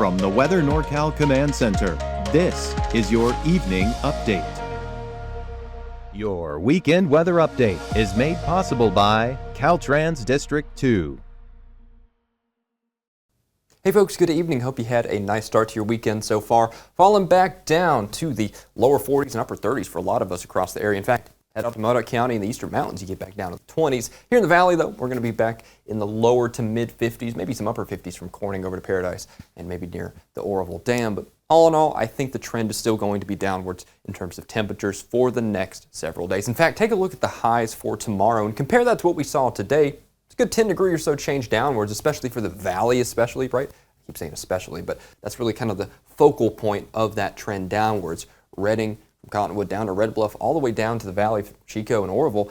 From the Weather NorCal Command Center, this is your evening update. Your weekend weather update is made possible by Caltrans District 2. Hey folks, good evening. Hope you had a nice start to your weekend so far. Falling back down to the lower 40s and upper 30s for a lot of us across the area. In fact, head up to Modoc County in the eastern mountains, you get back down to the 20s. Here in the valley, though, we're going to be back in the lower to mid 50s, maybe some upper 50s from Corning over to Paradise and maybe near the Oroville Dam. But all in all, I think the trend is still going to be downwards in terms of temperatures for the next several days. In fact, take a look at the highs for tomorrow and compare that to what we saw today. It's a good 10 degree or so change downwards, especially for the valley, right? I keep saying especially, but that's really kind of the focal point of that trend downwards. Redding, from Cottonwood down to Red Bluff, all the way down to the valley, Chico and Oroville.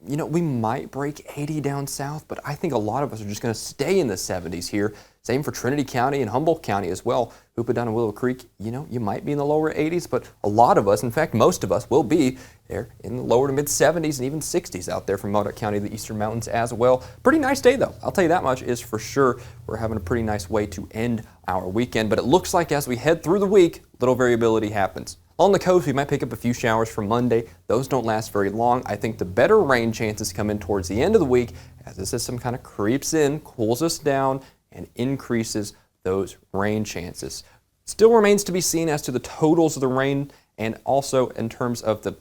You know, we might break 80 down south, but I think a lot of us are just going to stay in the 70s here. Same for Trinity County and Humboldt County as well. Hoopa down in Willow Creek, you know, you might be in the lower 80s, but a lot of us, in fact, most of us will be there in the lower to mid 70s and even 60s out there from Modoc County, the eastern mountains as well. Pretty nice day, though. I'll tell you that much is for sure. We're having a pretty nice way to end our weekend, but it looks like as we head through the week, little variability happens. On the coast, we might pick up a few showers for Monday. Those don't last very long. I think the better rain chances come in towards the end of the week as the system kind of creeps in, cools us down, and increases those rain chances. Still remains to be seen as to the totals of the rain and also in terms of the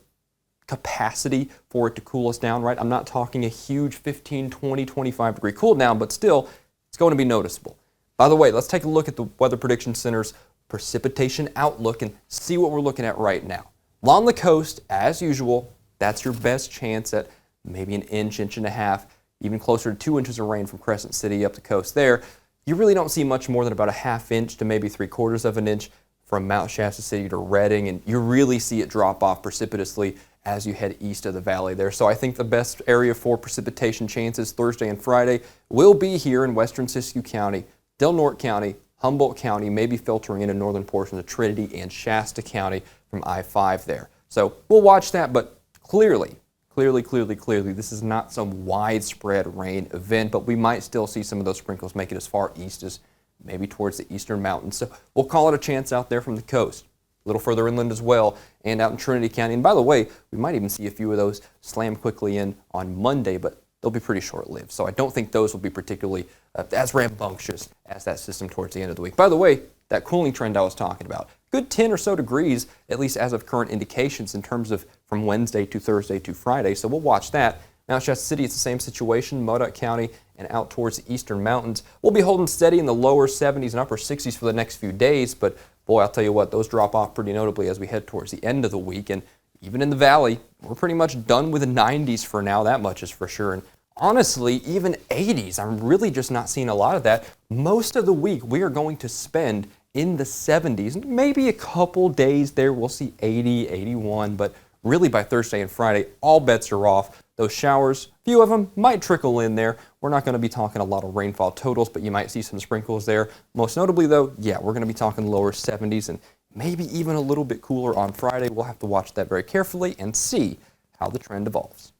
capacity for it to cool us down, right? I'm not talking a huge 15, 20, 25 degree cool down, but still, it's going to be noticeable. By the way, let's take a look at the Weather Prediction Center's precipitation outlook and see what we're looking at right now. Along the coast, as usual, that's your best chance at maybe an inch, inch and a half, even closer to 2 inches of rain from Crescent City up the coast there. You really don't see much more than about a half inch to maybe 3/4 of an inch from Mount Shasta City to Redding, and you really see it drop off precipitously as you head east of the valley there. So I think the best area for precipitation chances Thursday and Friday will be here in western Siskiyou County, Del Norte County, Humboldt County, maybe filtering into northern portions of Trinity and Shasta County from I-5 there. So we'll watch that, but clearly, this is not some widespread rain event, but we might still see some of those sprinkles make it as far east as maybe towards the eastern mountains. So we'll call it a chance out there from the coast, a little further inland as well, and out in Trinity County. And by the way, we might even see a few of those slam quickly in on Monday, but they'll be pretty short-lived. So I don't think those will be particularly as rambunctious as that system towards the end of the week. By the way, that cooling trend I was talking about, good 10 or so degrees, at least as of current indications in terms of from Wednesday to Thursday to Friday. So we'll watch that. Mount Shasta City, it's the same situation. Modoc County and out towards the eastern mountains. We'll be holding steady in the lower 70s and upper 60s for the next few days. But boy, I'll tell you what, those drop off pretty notably as we head towards the end of the week. And even in the valley, we're pretty much done with the 90s for now. That much is for sure. And honestly, even 80s, I'm really just not seeing a lot of that. Most of the week, we are going to spend in the 70s. Maybe a couple days there, we'll see 80, 81, but really by Thursday and Friday, all bets are off. Those showers, a few of them might trickle in there. We're not going to be talking a lot of rainfall totals, but you might see some sprinkles there. Most notably, though, yeah, we're going to be talking lower 70s and maybe even a little bit cooler on Friday. We'll have to watch that very carefully and see how the trend evolves.